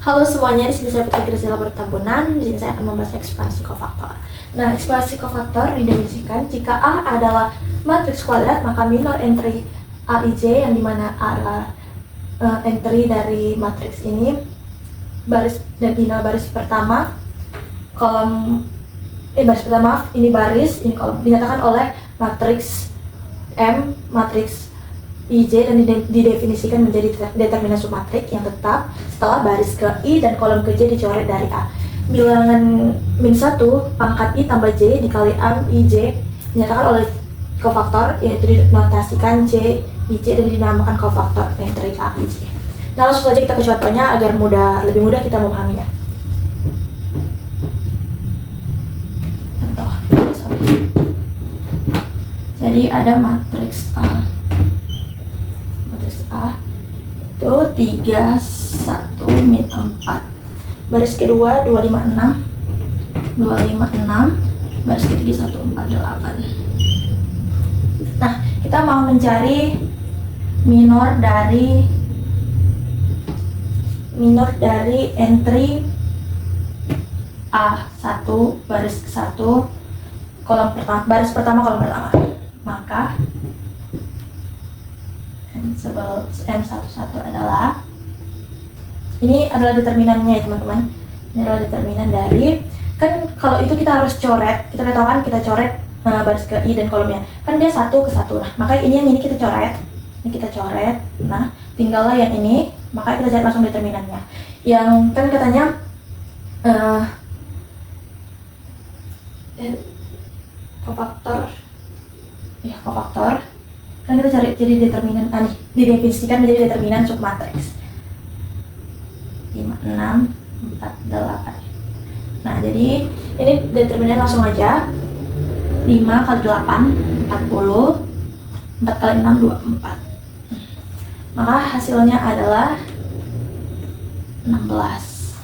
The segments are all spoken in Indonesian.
Halo semuanya, di sini saya Putri Grisela Bertambunan. Di sini saya akan membahas ekspansi kofaktor. Nah, ekspansi kofaktor didefinisikan jika A adalah matriks kuadrat, maka minor entry Aij yang dimana A adalah entry dari matriks ini, baris dan ini baris pertama, kolom baris pertama, ini baris, ini kolom, dinyatakan oleh matriks M, matriks IJ dan didefinisikan menjadi determinan submatrik yang tetap setelah baris ke I dan kolom ke J dicoret dari A. Bilangan min 1 pangkat I tambah J dikali M IJ dinyatakan oleh kofaktor, yaitu dinotasikan J IJ dan dinamakan kofaktor entry A IJ. Nah, langsung saja kita ke contohnya agar lebih mudah kita memahaminya. Contoh. Jadi ada matriks A. Itu 3, 1, min 4. Baris kedua 256, 256, baris ketiga 148. Nah, kita mau mencari minor dari entry A1 baris ke-1 kolom pertama, baris pertama kolom pertama. Maka M11 adalah, ini adalah determinannya ya teman-teman. Ini adalah determinan dari, kan kalau itu kita harus coret, kita tahu kan kita coret baris ke I dan kolomnya, kan dia 1 ke 1. Nah, maka ini yang ini kita coret, nah tinggallah yang ini, maka kita cari langsung determinannya. Yang kan katanya kofaktor kan kita cari jadi determinan didefinisikan menjadi determinan submatriks 5, 6, 4, 8. Nah, jadi ini determinan langsung aja. 5 kali 8 40, 4 kali 6 24. Maka hasilnya adalah 16.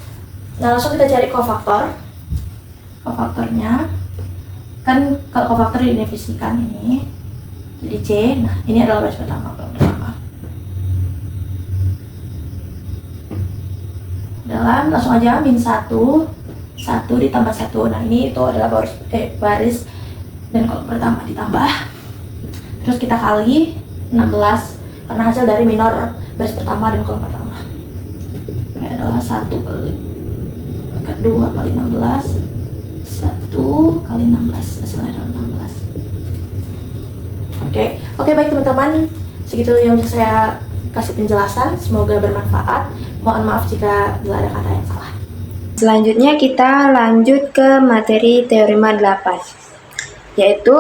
Nah, langsung kita cari kofaktornya. Kan kalau kofaktor didefinisikan ini jadi C. Nah, ini adalah baris pertama. Dalam langsung aja min 1 ditambah 1. Nah, ini itu adalah baris dan kolom pertama ditambah. Terus kita kali 16 karena hasil dari minor baris pertama dan kolom pertama. Ini adalah 1 kali 2 kali 16, 1 kali 16, hasilnya adalah 16. Oke, baik teman-teman, segitu yang bisa saya kasih penjelasan, semoga bermanfaat. Mohon maaf jika ada kata yang salah. Selanjutnya kita lanjut ke materi teorema 8, yaitu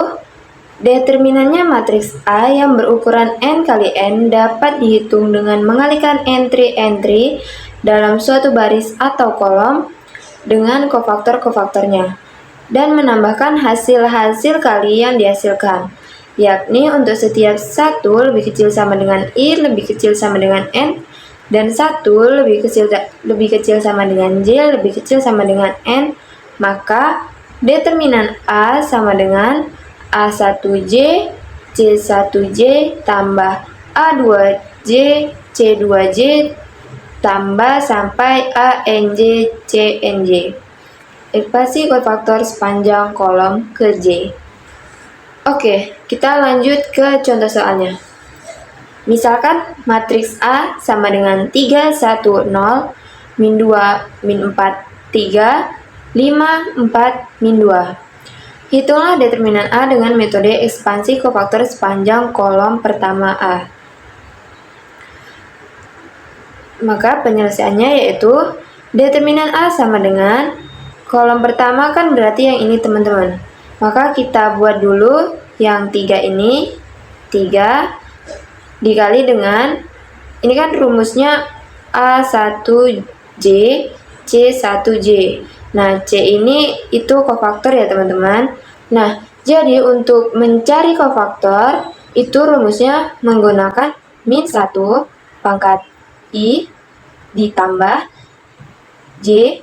determinannya matriks A yang berukuran n kali n dapat dihitung dengan mengalihkan entry-entry dalam suatu baris atau kolom dengan kofaktor-kofaktornya dan menambahkan hasil-hasil kali yang dihasilkan, yakni untuk setiap 1 lebih kecil sama dengan I lebih kecil sama dengan N, dan 1 lebih kecil sama dengan J lebih kecil sama dengan N, maka determinan A sama dengan A1J C1J tambah A2J C2J tambah sampai ANJ CNJ. Ekuasi kofaktor sepanjang kolom ke J. Oke, kita lanjut ke contoh soalnya. Misalkan matriks A sama dengan 3, 1, 0, min 2, min 4, 3, 5, 4, min 2. Hitunglah determinan A dengan metode ekspansi kofaktor sepanjang kolom pertama A. Maka penyelesaiannya yaitu determinan A sama dengan kolom pertama, kan berarti yang ini teman-teman. Maka kita buat dulu yang 3 ini, 3 dikali dengan, ini kan rumusnya A1J C1J. Nah, C ini itu kofaktor ya teman-teman. Nah, jadi untuk mencari kofaktor, itu rumusnya menggunakan min 1 pangkat I ditambah J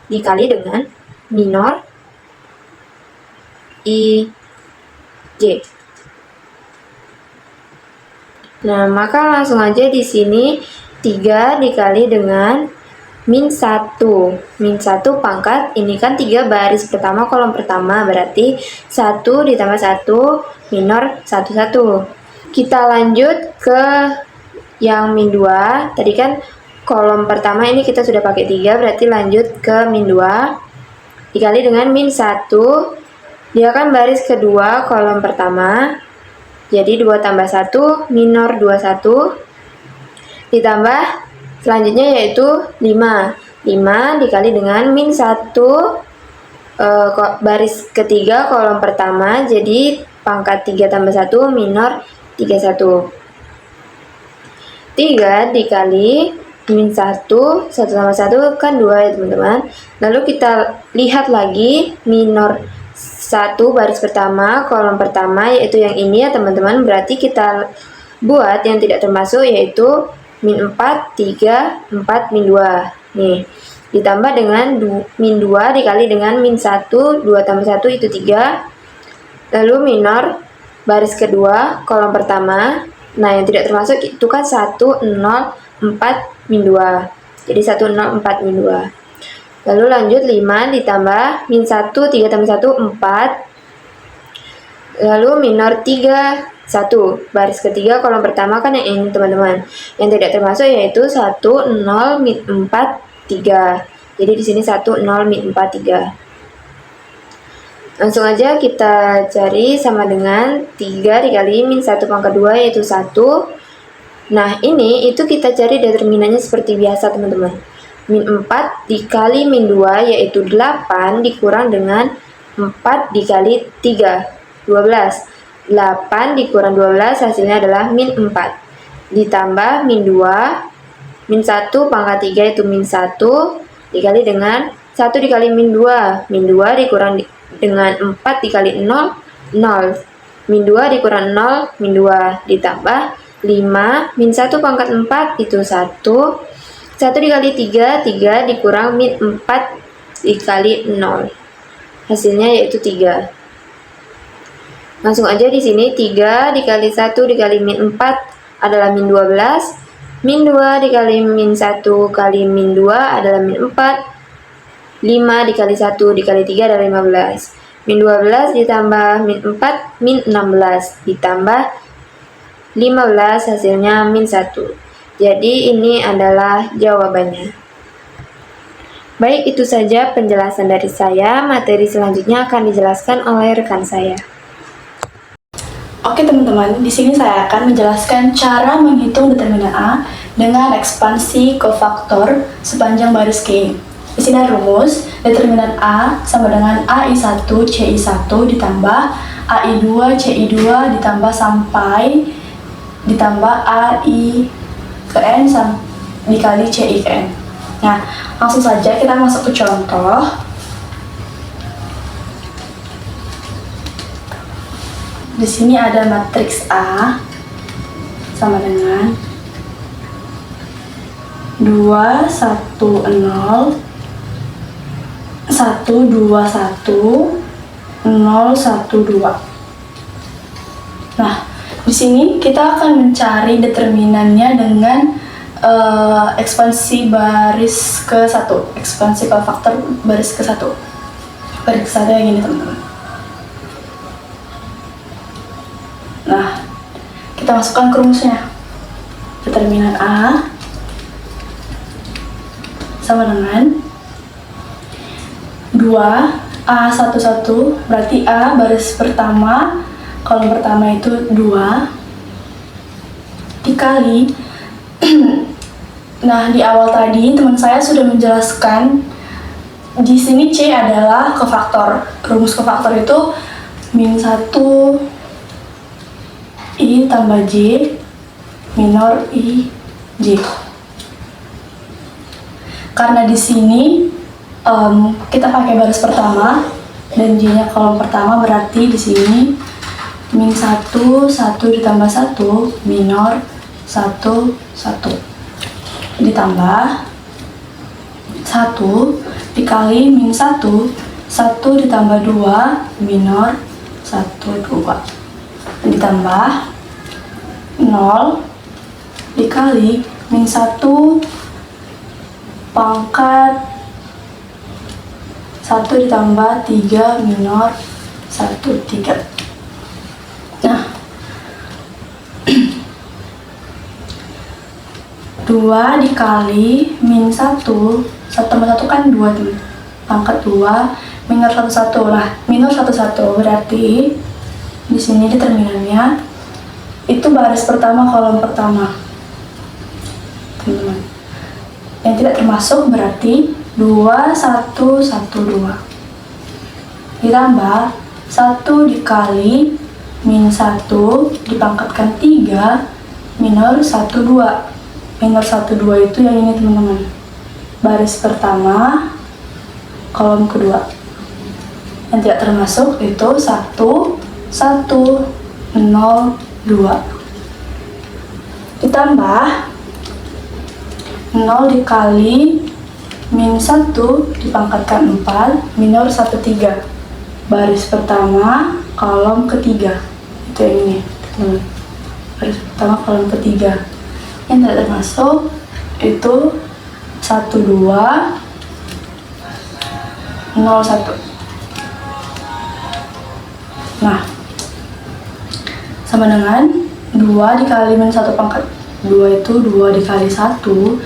dikali dengan minor I J. Nah, maka langsung aja di sini 3 dikali dengan min 1. Min 1 pangkat, ini kan 3 baris pertama kolom pertama, berarti 1 ditambah 1 minor 1. Kita lanjut ke yang min 2. Tadi kan kolom pertama ini kita sudah pakai 3, berarti lanjut ke min 2 dikali dengan min 1. Dia kan baris kedua kolom pertama, jadi 2 tambah 1 minor 21 ditambah selanjutnya yaitu 5 dikali dengan min 1 baris ketiga kolom pertama, jadi pangkat 3 tambah 1 minor 31. 3 dikali min 1 tambah 1 kan 2 ya teman-teman. Lalu kita lihat lagi minor 1 baris pertama kolom pertama, yaitu yang ini ya teman-teman. Berarti kita buat yang tidak termasuk, yaitu min 4, 3, 4, min 2. Nih, ditambah dengan min 2 dikali dengan min 1, 2 tambah 1 itu 3. Lalu minor baris kedua kolom pertama. Nah, yang tidak termasuk itu kan 1, 0, 4, min 2. Jadi 1, 0, 4, min 2. Lalu lanjut 5 ditambah min 1, 3 tambah 1, 4. Lalu minor 3, 1. Baris ketiga kolom pertama kan yang ini teman-teman. Yang tidak termasuk yaitu 1, 0, min 4, 3. Jadi di sini 1, 0, min 4, 3. Langsung aja kita cari sama dengan 3 dikali min 1 pangkat 2 yaitu 1. Nah, ini itu kita cari determinannya seperti biasa teman-teman. Min 4 dikali min 2 yaitu 8 dikurang dengan 4 dikali 3, 12. 8 dikurang 12 hasilnya adalah min 4. Ditambah min 2, min 1 pangkat 3 itu min 1 dikali dengan 1 dikali min 2. Min 2 dikurang dengan 4 dikali 0, 0. Min 2 dikurang 0, min 2 ditambah 5, min 1 pangkat 4 itu 1. 1 dikali 3, 3 dikurang min 4 dikali 0. Hasilnya yaitu 3. Langsung aja di sini 3 dikali 1 dikali min 4 adalah min 12. Min 2 dikali min 1 kali min 2 adalah min 4. 5 dikali 1 dikali 3 adalah 15. Min 12 ditambah min 4, min 16 ditambah 15 hasilnya min 1. Jadi ini adalah jawabannya. Baik, itu saja penjelasan dari saya. Materi selanjutnya akan dijelaskan oleh rekan saya. Oke teman-teman, di sini saya akan menjelaskan cara menghitung determinan A dengan ekspansi kofaktor sepanjang baris K. Di sini ada rumus, determinan A sama dengan AI1 CI1 ditambah AI2 CI2 ditambah sampai ditambah AI ke N dikali CI ke N. Nah, langsung saja kita masuk ke contoh. Di sini ada matriks A sama dengan 2, 1, 0, 1, 2, 1, 0, 1, 2. Nah, di sini kita akan mencari determinannya dengan ekspansi baris ke-1, ekspansi kofaktor baris ke-1. Baris ke-1 yang ini teman-teman. Nah, kita masukkan ke rumusnya. Determinan A sama dengan 2 A11, berarti A baris pertama kolom pertama itu 2 dikali nah, di awal tadi teman saya sudah menjelaskan di sini C adalah kofaktor. Rumus kofaktor itu min 1 I tambah J minor I J. Karena di sini kita pakai baris pertama dan J-nya kolom pertama, berarti di sini min 1, 1 ditambah 1 minor 1, 1 ditambah 1 dikali min 1, 1 ditambah 2 minor 1, 2 ditambah 0 dikali min 1 pangkat 1 ditambah 3 minor 1, 3. Nah, 2 dikali min 1 tambah 1 kan 2 teman. Pangkat 2 minor 1, 1. Nah, minor 1, 1 berarti di sini determinannya itu baris pertama kolom pertama. Teman-teman. Yang tidak termasuk berarti 2, 1, 1, 2. Ditambah 1 dikali min 1 dipangkatkan 3 minor 1, 2. Minor 1, 2 itu yang ini teman-teman. Baris pertama, kolom kedua. Yang tidak termasuk itu 1, 1, 0, 2. Ditambah 0 dikali min 1 dipangkatkan 4 minor 1, 3. Baris pertama, kolom ketiga. Itu yang ini teman-teman. Baris pertama, kolom ketiga. Yang tidak termasuk itu 1, 2, 0, 1. Nah, sama dengan 2 dikali min 1 pangkat 2 itu 2 dikali 1.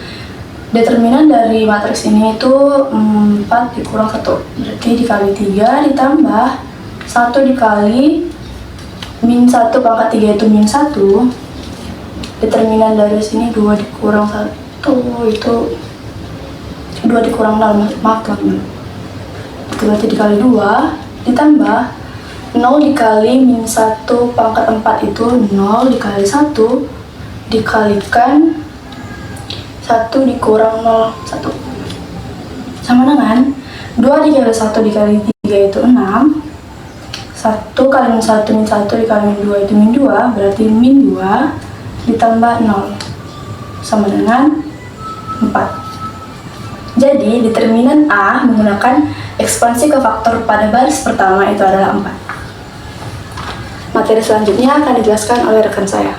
Determinan dari matriks ini itu 4 dikurang 1. Berarti dikali 3 ditambah 1 dikali min 1 pangkat 3 itu min 1. Determinan dari sini 2 dikurang 1 itu 2 dikurang 0, maaf teman-teman. Berarti dikali 2 ditambah 0 dikali min 1 pangkat 4 itu 0 dikali 1 dikalikan 1 dikurang 0, 1. Sama dengan 2 dikali 1 dikali 3 itu 6. 1 kali min 1 min 1 dikali min 2 itu min 2. Berarti min 2 ditambah 0 sama dengan 4. Jadi determinan A menggunakan ekspansi ke faktor pada baris pertama itu adalah 4. Materi selanjutnya akan dijelaskan oleh rekan saya.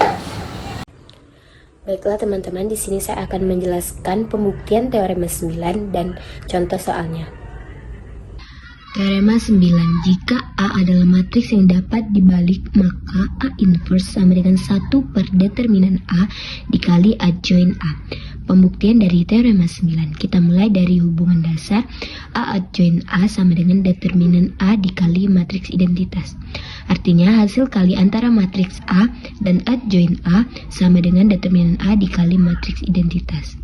Baiklah teman-teman, di sini saya akan menjelaskan pembuktian teorema 9 dan contoh soalnya. Teorema 9, jika A adalah matriks yang dapat dibalik, maka A inverse sama dengan 1 per determinan A dikali adjoint A. Pembuktian dari teorema 9, kita mulai dari hubungan dasar A adjoint A sama dengan determinan A dikali matriks identitas. Artinya hasil kali antara matriks A dan adjoint A sama dengan determinan A dikali matriks identitas.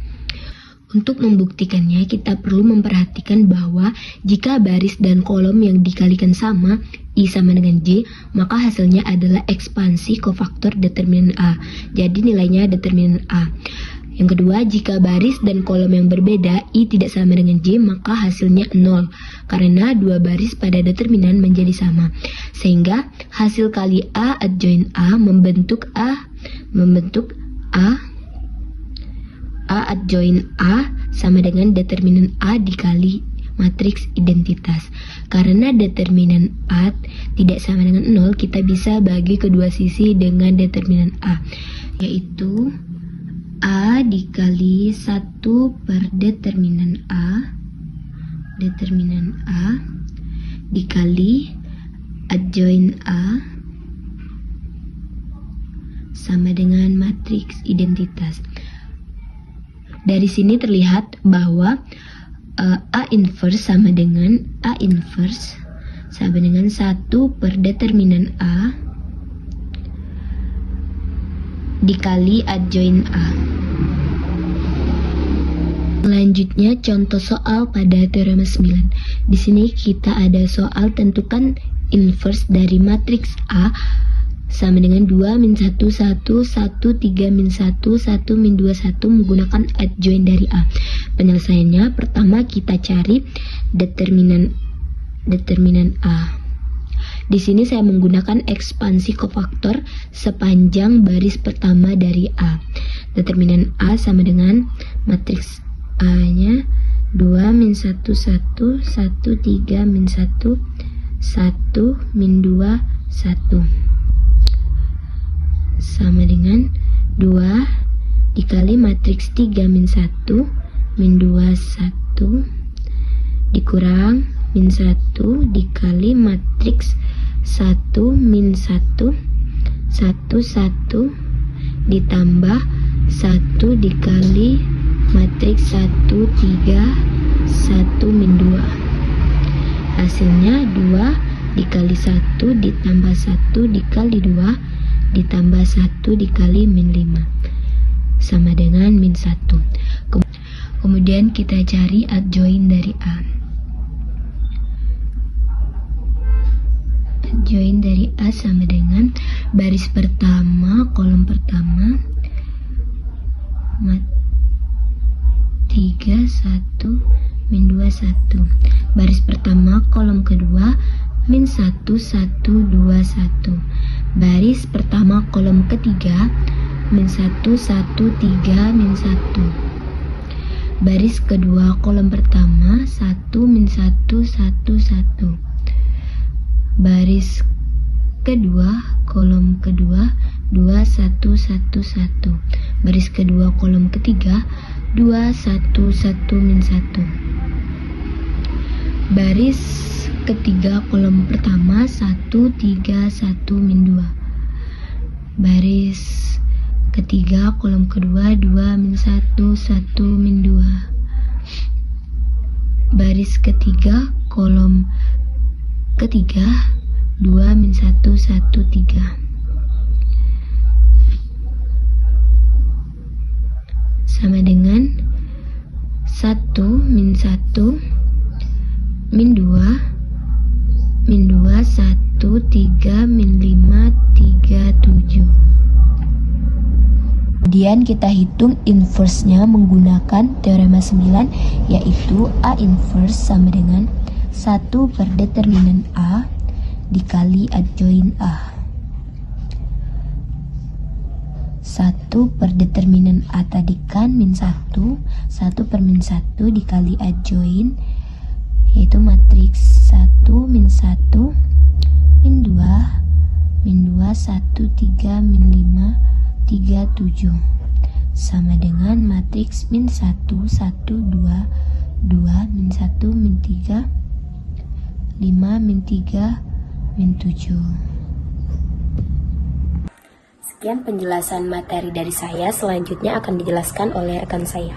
Untuk membuktikannya, kita perlu memperhatikan bahwa jika baris dan kolom yang dikalikan sama, I sama dengan J, maka hasilnya adalah ekspansi kofaktor determinan A. Jadi nilainya determinan A. Yang kedua, jika baris dan kolom yang berbeda, I tidak sama dengan J, maka hasilnya 0. Karena dua baris pada determinan menjadi sama. Sehingga hasil kali A adjoint A membentuk A adjoint A sama dengan determinan A dikali matriks identitas. Karena determinan A tidak sama dengan 0, kita bisa bagi kedua sisi dengan determinan A, yaitu A dikali 1 per determinan A dikali adjoint A sama dengan matriks identitas. Dari sini terlihat bahwa A inverse sama dengan 1 per determinan A dikali adjoint A. Selanjutnya contoh soal pada teorema 9. Di sini kita ada soal tentukan inverse dari matriks A sama dengan 2 min 1 1 1 3 min 1 1 min 2 1 menggunakan adjoint dari A. Penyelesaiannya, pertama kita cari determinan A. Di sini saya menggunakan ekspansi kofaktor sepanjang baris pertama dari A. Determinan A sama dengan matriks A-nya 2 min 1 1 1 3 min 1 1 min 2 1 sama dengan 2 dikali matriks 3 min 1 min 2 1 dikurang min 1 dikali matriks 1 min 1 1 1 ditambah 1 dikali matriks 1 3 1 min 2. Hasilnya 2 dikali 1 ditambah 1 dikali 2 ditambah 1 dikali min 5 sama dengan min 1. Kemudian kita cari adjoin dari A. Adjoin dari A sama dengan baris pertama, kolom pertama 3 1 min 2 1. Baris pertama, kolom kedua min 1 1 2 1. Baris pertama, kolom ketiga min 1 1 3 min 1. Baris kedua, kolom pertama 1 min 1 1 1. Baris kedua, kolom kedua 2 1 1 1. Baris kedua, kolom ketiga 2 1 1 min 1. Baris ketiga, kolom pertama 1 3 1 min 2. Baris ketiga, kolom kedua 2 min 1 1 min 2. Baris ketiga, kolom ketiga 2 min 1 1 3. Sama dengan 1 min 1 min 2 min 2 1 3 min 5 3 7. Kemudian kita hitung inverse-nya menggunakan teorema 9, yaitu A inverse sama dengan 1 per determinan A dikali adjoin A. 1 per determinan A tadi kan min 1, 1 per min 1 dikali adjoin, yaitu matriks 1 min 1 min 2 min 2 1 3 min 5 3 7 sama dengan matriks min 1 1 2 2 min 1 min 3 5 min 3 min 7. Sekian penjelasan materi dari saya, selanjutnya akan dijelaskan oleh rekan saya.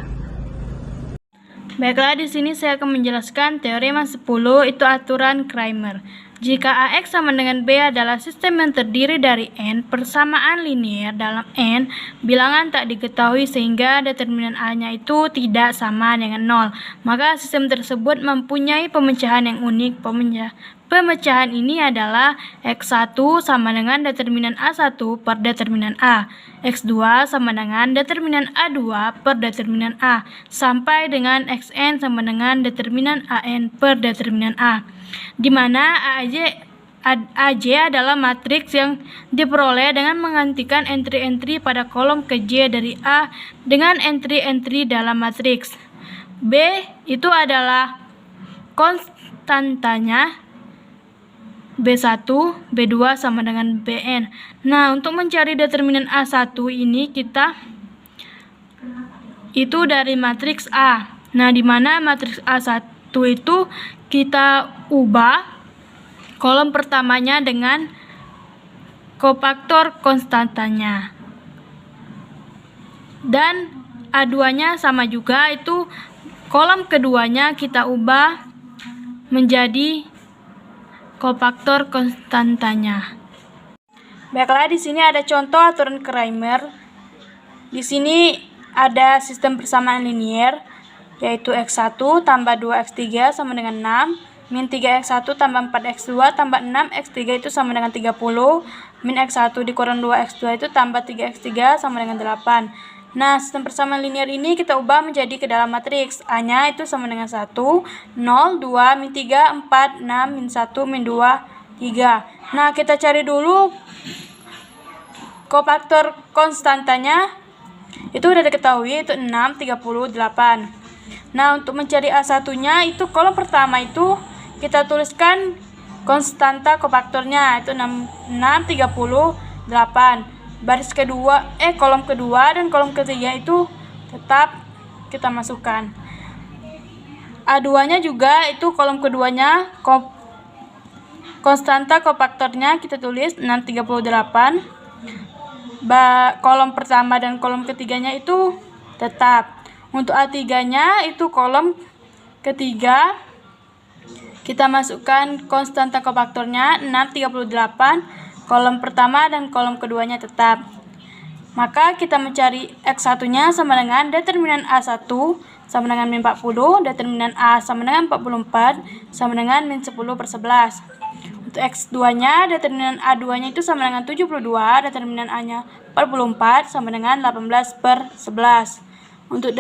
Baiklah, di sini saya akan menjelaskan teorema 10, itu aturan Cramer. Jika AX sama dengan B adalah sistem yang terdiri dari N persamaan linear dalam N bilangan tak diketahui sehingga determinan A-nya itu tidak sama dengan 0, maka sistem tersebut mempunyai pemecahan yang unik. Pemecahan ini adalah X1 sama dengan determinan A1 per determinan A, X2 sama dengan determinan A2 per determinan A, sampai dengan Xn sama dengan determinan An per determinan A, di mana AJ adalah matriks yang diperoleh dengan menggantikan entry-entry pada kolom ke-J dari A dengan entry-entry dalam matriks. B itu adalah konstantanya B1, B2 sama dengan Bn. Nah, untuk mencari determinan A1 ini kita itu dari matriks A. Nah, di mana matriks A1 itu kita ubah kolom pertamanya dengan kofaktor konstantanya. Dan A2-nya sama juga, itu kolom keduanya kita ubah menjadi kofaktor konstantanya. Baiklah, di sini ada contoh aturan Cramer. Di sini ada sistem persamaan linear, yaitu X1 tambah 2X3 sama dengan 6, min 3X1 tambah 4X2 tambah 6X3 itu sama dengan 30, min X1 dikurang 2X2 itu tambah 3X3 sama dengan 8. Nah, sistem persamaan linear ini kita ubah menjadi ke dalam matriks. A-nya itu sama dengan 1, 0, 2, min 3, 4, 6, min 1, min 2, 3. Nah, kita cari dulu kofaktor konstantanya. Itu udah diketahui, itu 6, 38. Nah, untuk mencari A1-nya, itu kolom pertama itu kita tuliskan konstanta kofaktornya, itu 6, 38. Baris kedua, kolom kedua dan kolom ketiga itu tetap kita masukkan. A2-nya juga itu kolom keduanya konstanta kofaktornya kita tulis 638. Kolom pertama dan kolom ketiganya itu tetap. Untuk A3-nya itu kolom ketiga kita masukkan konstanta kofaktornya 638, kolom pertama dan kolom keduanya tetap. Maka kita mencari X1-nya sama dengan determinan A1 sama dengan min 40, determinan A sama dengan 44 sama dengan min 10/11. Untuk X2-nya, determinan A2-nya itu sama dengan 72, determinan A-nya 44 sama dengan 18/11. Untuk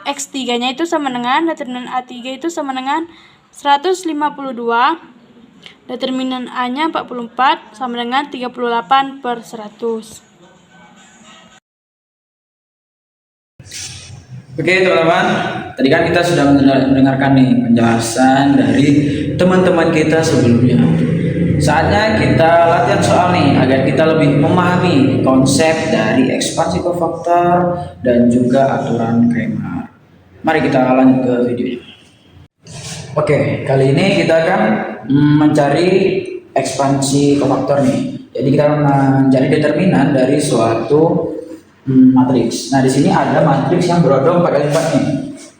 X3-nya itu sama dengan determinan A3 itu sama dengan 152, determinan A-nya 44 sama dengan 38/100. Oke teman-teman, tadi kan kita sudah mendengarkan nih penjelasan dari teman-teman kita sebelumnya. Saatnya kita latihan soal nih agar kita lebih memahami konsep dari ekspansi kofaktor dan juga aturan Kramer. Mari kita lanjut ke videonya. Oke, kali ini kita akan mencari ekspansi kofaktor nih. Jadi kita akan mencari determinan dari suatu matriks. Nah, di sini ada matriks yang berodong 4 kali 4 nih.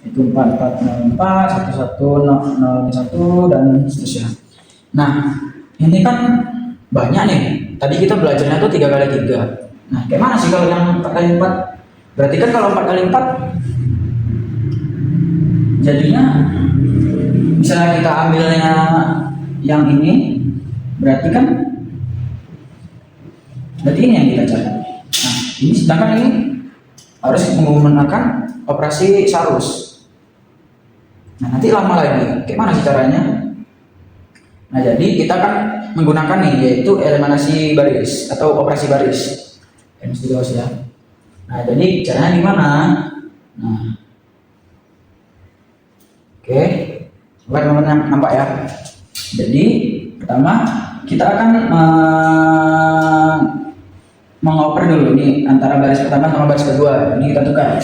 Itu 4, 4, 0, 4, 1, 1, 0, 1, dan seterusnya. Nah, ini kan banyak nih. Tadi kita belajarnya tuh 3 kali 3. Nah, kayak mana sih kalau yang 4 kali 4? Berarti kan kalau 4 kali 4 jadinya misalnya kita ambilnya yang ini, berarti ini yang kita cari. Nah, ini sedangkan ini harus menggunakan operasi sarus. Nah, nanti lama lagi. Kayak mana sih caranya? Nah, jadi kita akan menggunakan nih, yaitu eliminasi baris atau operasi baris. Mesti jelas ya. Nah, jadi caranya gimana? Nah, oke, coba teman-teman nampak ya. Jadi pertama kita akan mengoper dulu nih antara baris pertama sama baris kedua. Ini kita tukar.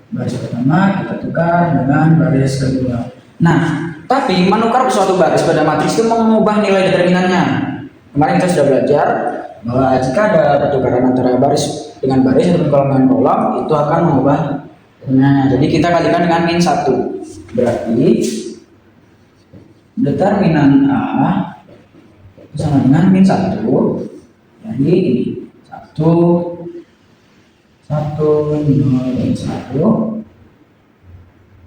Baris pertama kita tukar dengan baris kedua. Nah, tapi menukar suatu baris pada matriks itu mengubah nilai determinannya. Kemarin kita sudah belajar bahwa jika ada pertukaran antara baris dengan baris atau kolom dengan kolom, itu akan mengubah determinannya. Jadi kita kalikan dengan min 1. Berarti determinan A sama dengan min 1. Jadi ini 1 0 1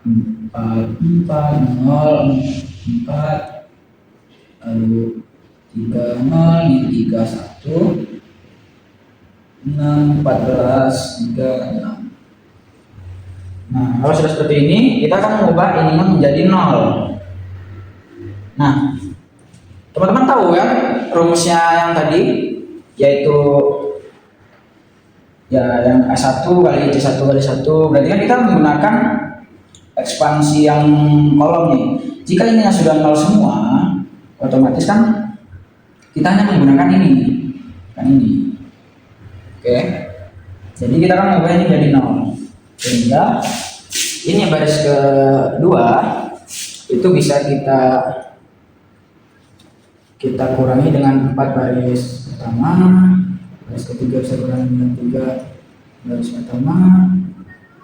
4 4 0 4 lalu 3 0 ini 3 1 6 14 3 6. Nah, kalau sudah seperti ini kita akan mengubah ini menjadi 0. Nah, teman-teman tahu ya rumusnya yang tadi, yaitu ya yang A1 kali C1 kali 1. Berarti kan kita menggunakan ekspansi yang kolom nih. Jika ini sudah 0 semua, otomatis kan kita hanya menggunakan ini. Kan ini. Oke. Jadi kita akan mengubah ini jadi 0. Sehingga ini baris kedua itu bisa kita kurangi dengan 4 baris pertama, baris ketiga bisa kurangi dengan 3 baris pertama,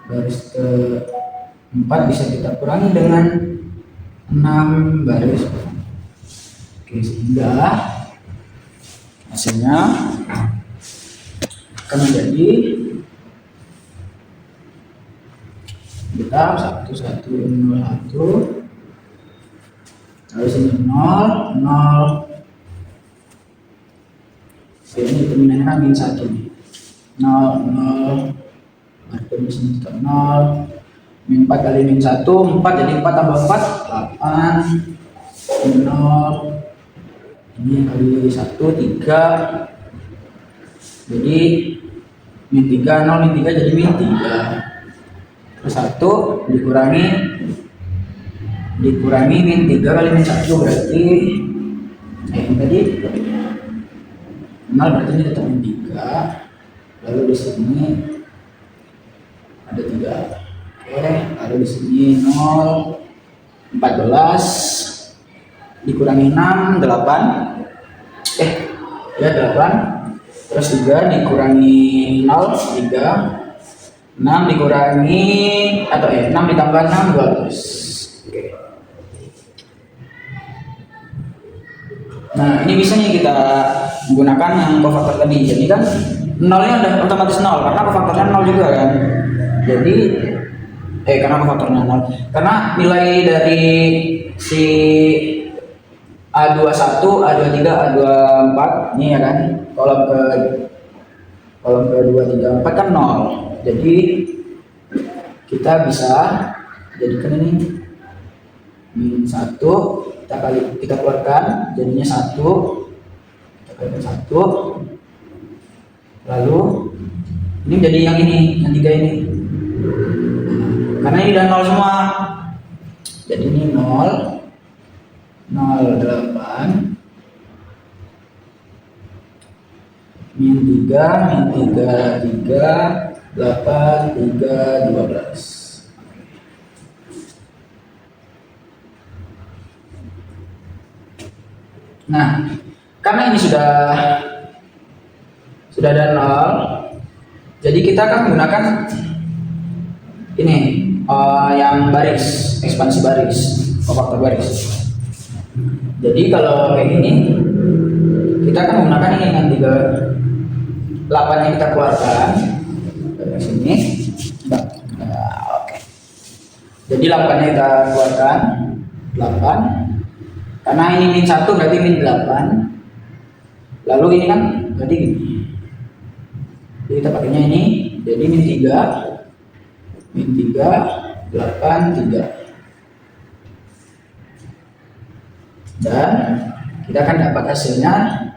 baris keempat bisa kita kurangi dengan 6 baris pertama. Oke, sehingga hasilnya akan menjadi kita 1 1 0 1. Lalu sini 0 0. Ini determinannya kan min 1 nih. 0 0. Berarti di sini tetap 0. Min 4 kali min 1, 4, jadi 4 tambah 4 8. 0. Ini kali 1 3. Jadi min 3 0 min 3 jadi min 3. Terus 1 dikurangi min 3 kali min 1 berarti ini tadi 0, berarti ini tetap min 3. Lalu di sini ada 3. Oke, Lalu di sini 0, 14 dikurangi 6, 8. Ya 8. Terus 3 dikurangi 0, 3. 6 dikurangi 6 ditambah 6, 12. Oke. Nah, ini biasanya kita menggunakan yang kofaktor tadi. Jadi kan nolnya udah otomatis 0 karena kofaktornya 0 juga kan. Jadi karena kofaktornya 0. Karena nilai dari si A21, A23, A24 ini ya kan, kolom ke 2, 3, 4 kan 0. Jadi kita bisa jadikan ini min 1, kita keluarkan jadinya 1, kita kalikan 1, lalu ini jadi yang ini, yang 3 ini, karena ini udah 0 semua, jadi ini 0, 0,8 min 3, 8, 3, 12. Nah, karena ini sudah ada 0, jadi kita akan menggunakan ini yang baris, ekspansi baris, kofaktor baris. Jadi kalau kayak gini, kita akan menggunakan ini yang 8 yang kita keluarkan dari sini. Oke. Jadi 8 nya kita keluarkan 8. Karena ini min 1 berarti min 8. Lalu ini kan berarti gini. Jadi kita pakainya ini, jadi min 3, 8, 3. Dan kita akan dapat hasilnya,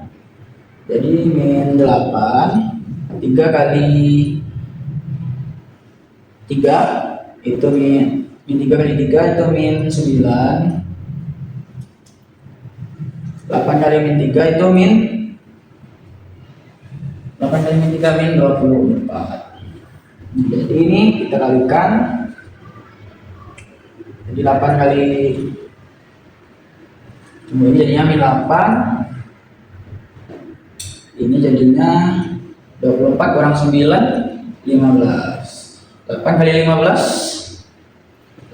jadi min 8, 3 kali 3 itu min 3 kali 3 itu min 9, 8 kali min 3 itu min 8 kali min 3 min 24. Jadi ini kita kalikan, jadi 8 kali ini jadinya min 8, ini jadinya 24 kurang 9, 15. 8 kali 15,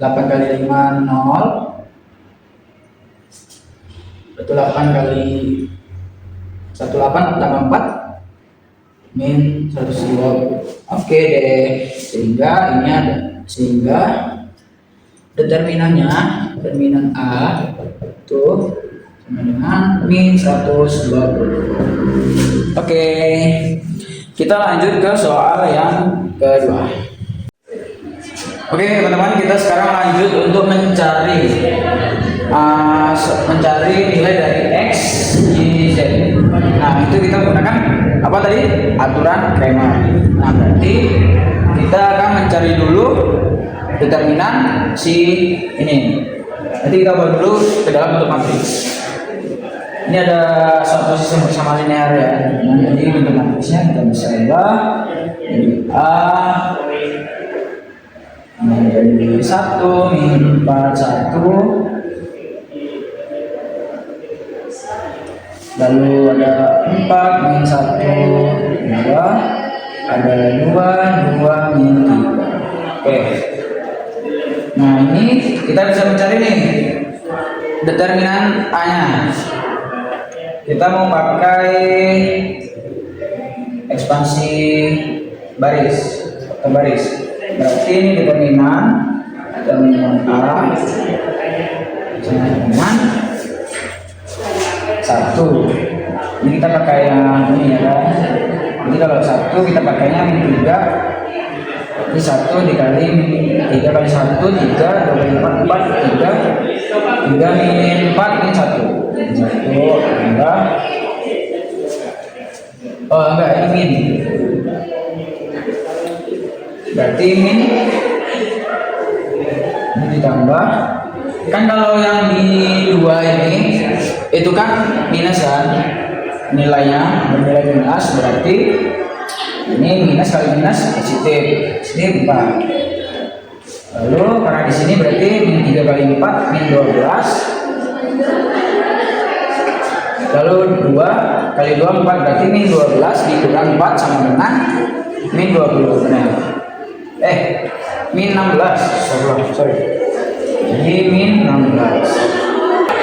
8 kali 5, 0. Itu 8 kali 18 tambah 4 min 120. Oke deh, sehingga ini ada, sehingga determinan A itu sama dengan min 120. Oke, kita lanjut ke soal yang kedua. Oke teman-teman, kita sekarang lanjut untuk mencari nilai dari X, Y, Z. Nah itu kita menggunakan apa tadi? Aturan Kramer. Nah berarti kita akan mencari dulu determinan si ini. Nanti kita bawa dulu ke dalam bentuk matriks. Ini ada suatu sistem bersama linear ya. Nah, jadi bentuk matriksnya kita bisa ubah jadi A menjadi 1 min 4 1. Lalu ada 4 min 1 2, ada 2 min 3. Oke. Nah ini kita bisa mencari nih determinan A nya. Kita mau pakai ekspansi baris atau baris. Berarti ini determinan A sama dengan 1. Ini kita pakai yang ini ya kan. Jadi kalau 1 kita pakainya min 3. Ini 1 dikali 3 kali 1, 3, 2 kali 4, 3 min 4 min 1. 1 enggak. Oh enggak, ini min. Berarti min ini ditambah. Kan kalau yang di 2 ini itu kan minus kan, nilainya bernilai minus, berarti ini minus kali minus positif 4. Lalu karena di sini berarti min 3 kali 4 min 12. Lalu 2 kali 2 4 berarti min 12 dikurang 4 sama dengan min 20. Benar. Min 16. Sorry. Jadi min 16.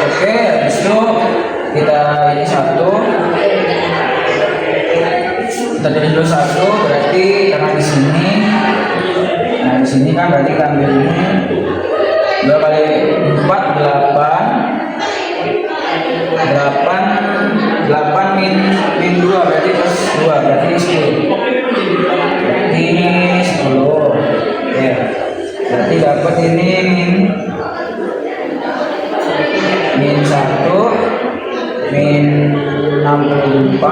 Oke, habis itu kita ini 1. Kita tulis dulu 1 berarti karena di sini. Nah, di sini kan berarti kita ambil ini 2 kali 4 8 min 2 berarti plus 2 berarti ini 10. Berarti ini 10. Ya. Berarti dapat ini min 1 min 64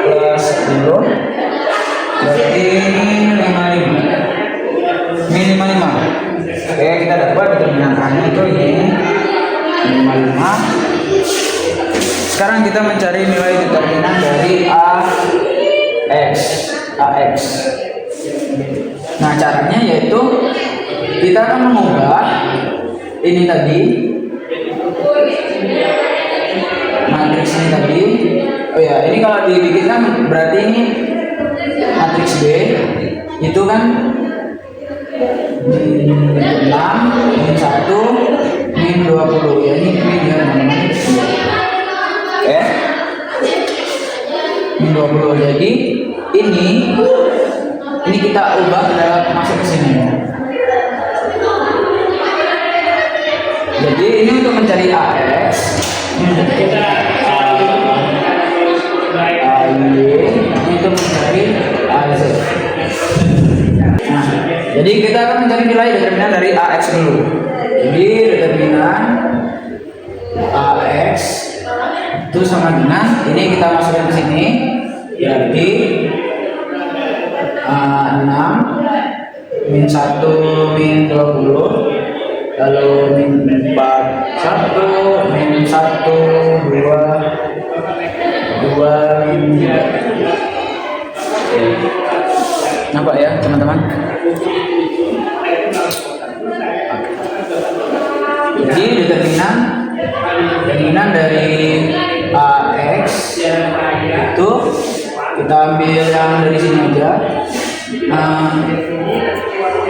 plus 10 berarti ini 55 min 55. Oke, kita dapat determinannya itu ini 55. Sekarang kita mencari nilai determinan dari AX. Nah, caranya yaitu kita akan mengubah ini tadi matriks ini tadi. Oh ya, ini kalau dibikinkan berarti ini matriks B itu kan 6 min 1 min 20 ya, ini min ya namanya. Oke, min 20. Jadi ini kita ubah masuk ke sini. Jadi ini untuk mencari AX, untuk mencari AZ. Nah, jadi kita akan mencari nilai determinan dari AX dulu. Jadi determinan AX itu sama dengan ini, kita masukkan ke sini berarti 6 min 1 min 20 lalu min 4 1 min 1 2 min 3. Nampak ya teman-teman? Jadi determinan dari AX itu kita ambil yang dari sini aja.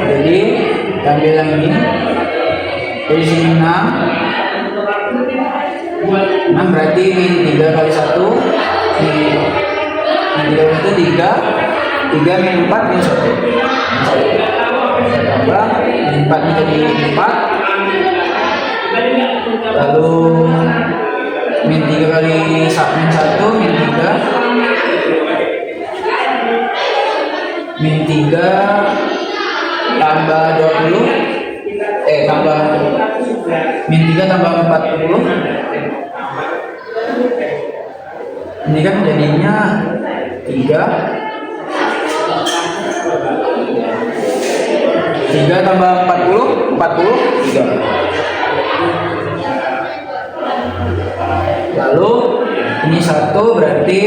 Jadi kita ambil yang ini dari sini 6 berarti min 3 kali 1 min 3 kali 1 3 min 4 min 1 tambah min 4 menjadi 4, lalu min 3 kali min 1 min 3 tambah 20 tambah min 3 tambah 40, ini kan jadinya 3 tambah 40 43. Lalu ini 1 berarti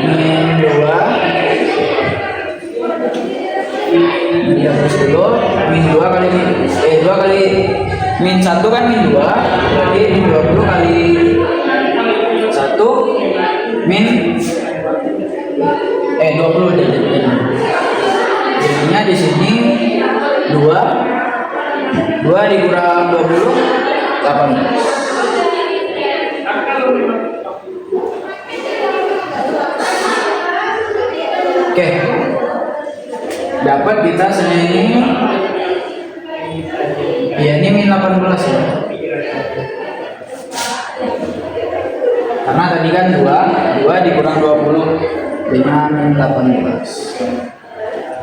min 2 ya terus dulu min 2 kali min 1 kan min 2 berarti min 20 kali 1 min 20 jadinya di sini 2 dikurang 20 18. Oke, dapat kita sini ya, ini min 18 ya, karena tadi kan 2 dikurang 20 dengan min 18.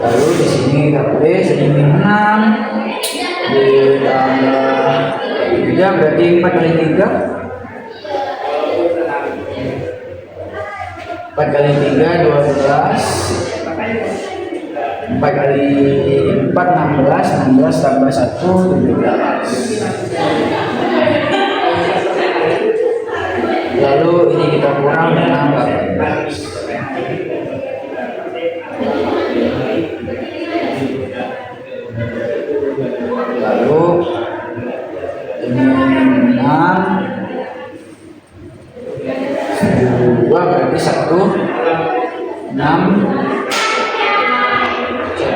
Lalu di sini kita tulis ini min 6 ditambah 3 berarti 4 kali 3 4 kali 3 12, 4 kali 4 16 tambah 1 17. Lalu ini kita kurang dengan 18.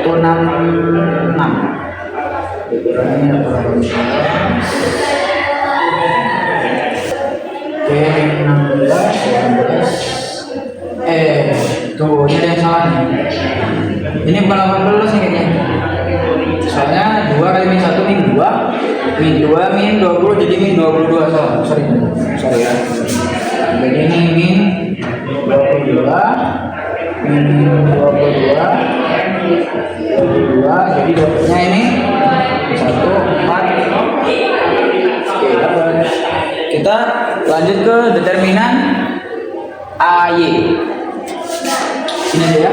166. Dikurangi 812. Oke, 16, 18. Tuh, ini ada yang salah nih. Ini bukan 18 nih kayaknya. Soalnya 2 kali min 1 min 2, min 2 min 20 jadi min 22. Sorry ya. Jadi ini min 22, min 22, jadi dapatnya ini 1, 4. Oke, dapat. Kita lanjut ke determinan AY. Ini aja ya.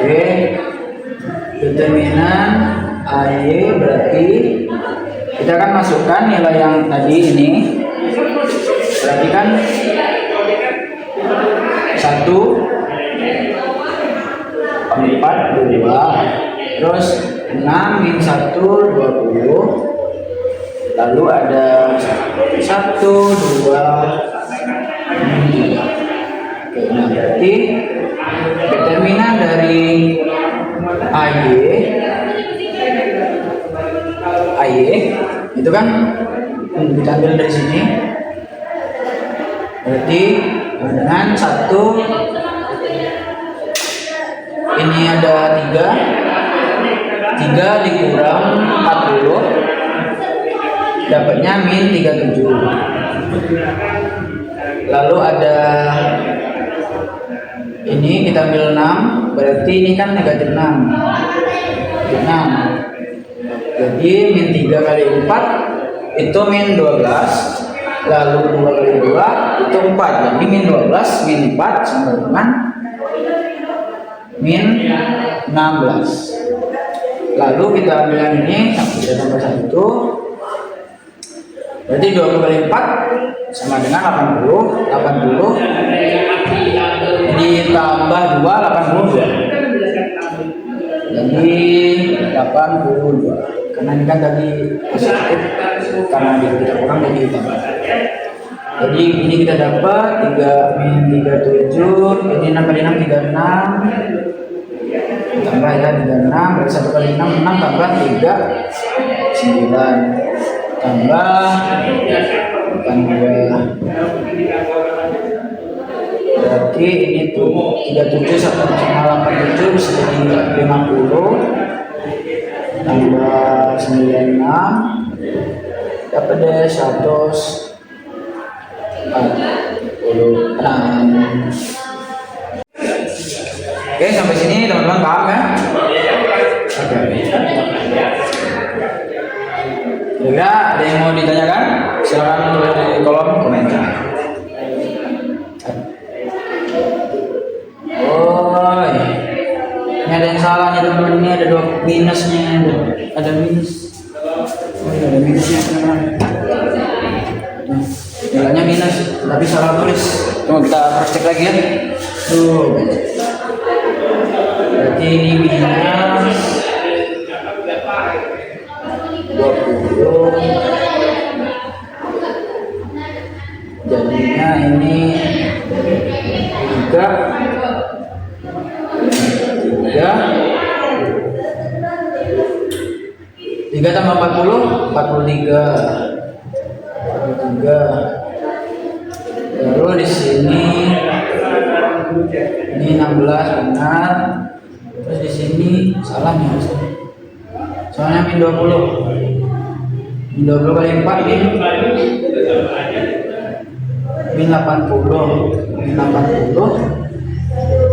Oke, determinan AY berarti kita akan masukkan nilai yang tadi ini. Berarti kan 1, 4, 2, terus 6 min 1, 20. Lalu ada 1, 2, 3. Oke, nah berarti determinan dari AY itu kan kita ambil dari sini. Berarti dengan 1 ini ada 3 dikurang 40 dapatnya min 37. Lalu ada ini kita ambil 6, berarti ini kan negatif 6. Jadi min 3 kali 4 itu min 12. Lalu 2 kali 2 itu 4. Jadi min 12 min 4 sama dengan min 16. Lalu kita ambil yang ini, kita tambah 1. Berarti 20 kali 4 sama dengan 80. 80 ditambah 2, 82. Jadi 82. Karena ini kan tadi positif, karena kita kurang jadi ditambah. Jadi ini kita dapat 3 min 37. Ini 6 kali 6 36. Tambah ya 36, berarti 1 kali 6 tambah 3 9 tambah 82. Berarti ini tuh 37 sama 87 bisa jadi 50 tambah 96 dapat deh 146. Oke, sampai sini teman-teman paham ya? Oke. Kira-kira ada yang mau ditanyakan? Silakan tulis di kolom komentar. Oh, ini ada yang salah nih teman-teman. Ini ada 2 minusnya. Ada minus. Oh, ini ada minusnya teman-teman. Nilainya minus, tapi salah tulis. Tunggu kita cross check lagi ya. Tuh. Berarti ini minus 20. Jadinya ini 3 tambah 40 43. Lalu di sini ini 16 benar. Terus di sini salah nih harusnya. Soalnya min 20. Min 20 kali 4 min 80. Min 80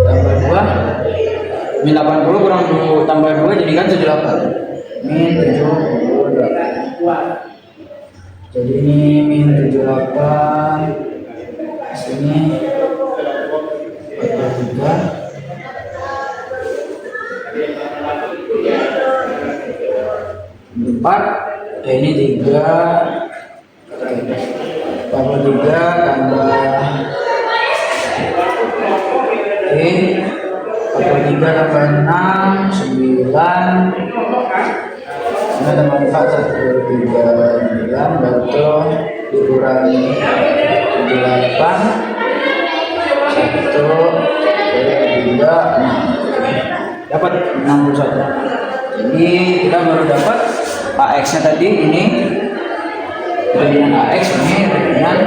tambah 2. Min 80 kurang 2 tambah 2 jadi kan 78. Min 78. Jadi ini min 78. Sini 43. 4, ini 3, 43 tambah 43 tambah 6, 9. Ini tambah 4, 1, 3, 9, betul. Dikurangi 78, 1, 3, dapat 61. Ini kita baru dapat AX nya tadi, ini determinan AX, ini determinan.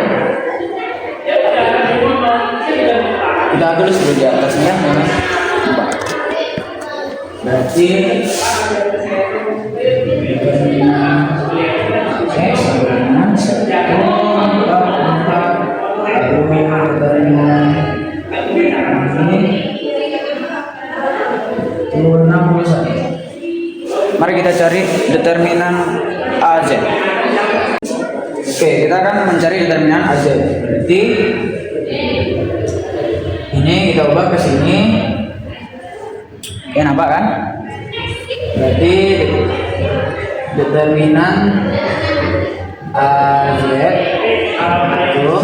Kita tulis dulu di atasnya, berarti determinan X determinan 1, 4, 4, lalu determinan ini 61. Mari kita cari determinan AZ. Oke, kita akan mencari determinan AZ. Berarti ini kita ubah ke sini. Ya, nampak kan? Berarti determinan AZ itu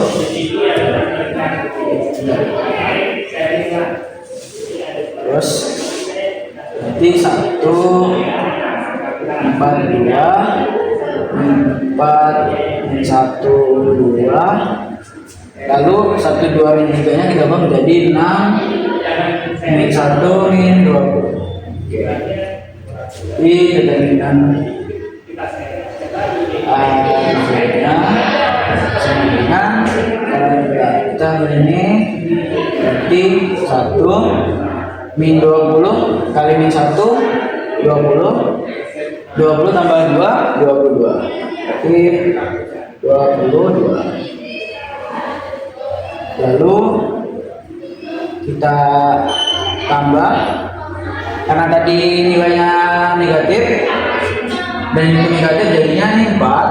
terus berarti 1, 4, 2, 4, 1, 2, lalu 1, 2, min 3 nya kita ubah menjadi 6, min 1, min 20. Jadi determinan A-nya sama dengan, kita ini berarti 1 min 20 kali min 1 20, 20 tambah 2 22, berarti 22. Lalu kita tambah, karena tadi nilainya negatif dan itu negatif jadinya nih 4,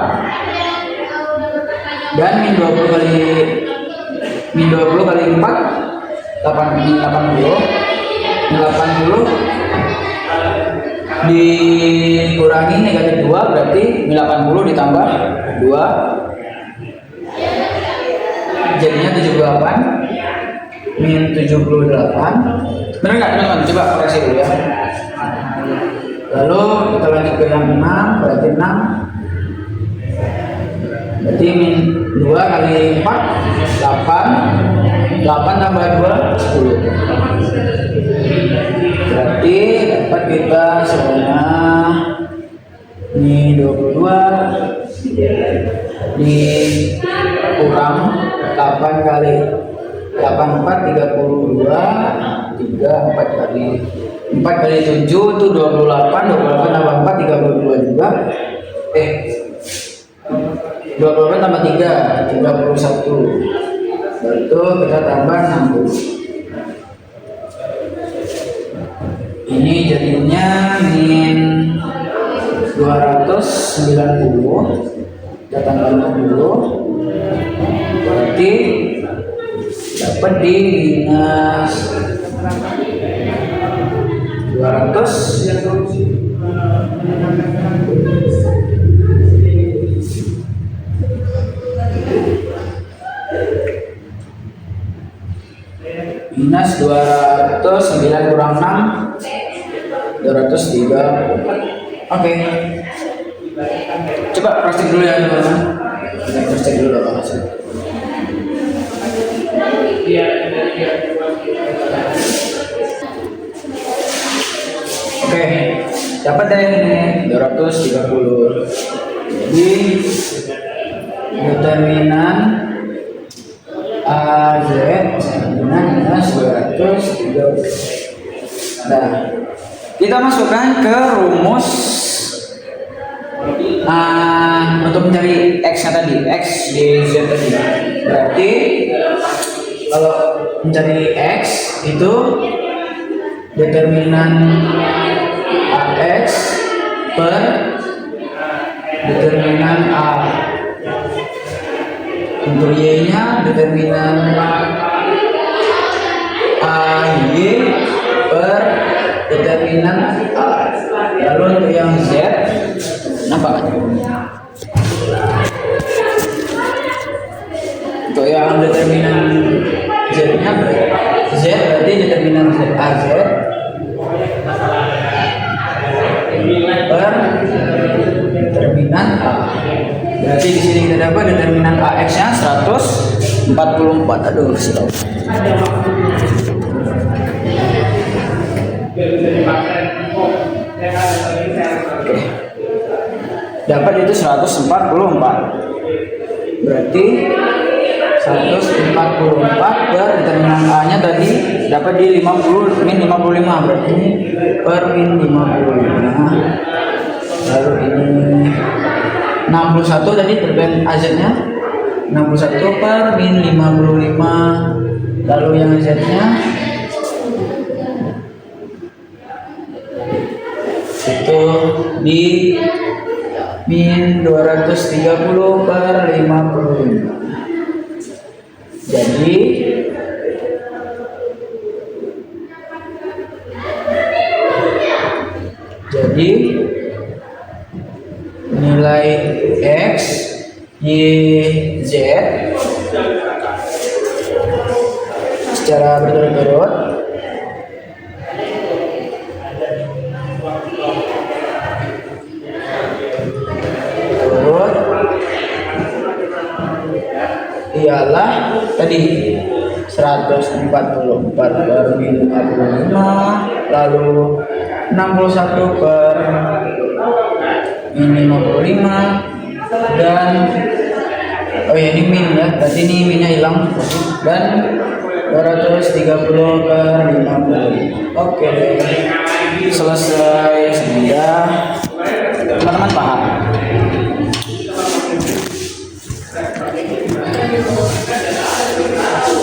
dan min 20 kali 4 80 dikurangi negatif 2, berarti min 80 ditambah 2 jadinya 78, min 78. Benar nggak teman-teman? Coba koreksi dulu ya. Lalu kita lanjut ke yang 6, berarti 6, berarti min 2 kali 4 8, 8 tambah 2 10, berarti dapat kita semuanya ini 22 dikurang 8 kali 8 4 32, 3 4 kali 4 kali 7 itu 28, 28 tambah 4 32 juga, 28 tambah 3 31, itu kita tambah 60. Ini jadinya min 290, kita tambah 60, berarti dapat di minus 200 minus 209 kurang 6 203. Oke. Coba praktik dulu ya teman-teman. Kita praktik dulu dong hasil. Oke, dapat deh ini 230. Jadi determinan AZ dengan minus 230. Nah, kita masukkan ke rumus untuk mencari X-nya tadi, X di Z tadi. Berarti kalau mencari X itu determinan AX per determinan A. Untuk Y-nya determinan AY per determinan A. Lalu untuk yang Z, nampak kan? Untuk yang determinan Z-nya Z berarti determinan AZ per determinan A. Berarti di sini kita dapat determinan AX-nya 144. Aduh, sudah. dapat itu 144. Berarti 144 per determinan A nya tadi dapat di 50 min 55, berarti ini per min 55. Lalu ini 61 tadi determinan AZ nya 61 per min 55. Lalu yang Z nya itu di min 230 per 55. Jadi nilai X, Y, Z secara berturut-turut ialah tadi 144 per min 55, lalu 61 per min 55, dan oh ya ini min ya, berarti ini minnya hilang, dan 230 per 50. Oke, selesai. Semoga teman-teman paham.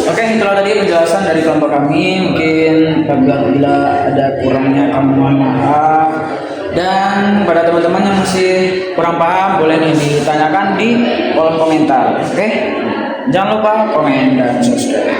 Oke, itulah tadi penjelasan dari kelompok kami. Mungkin apabila ada kurangnya kami mohon maaf. Dan pada teman-teman yang masih kurang paham boleh nih ditanyakan di kolom komentar. Oke, jangan lupa komen dan subscribe.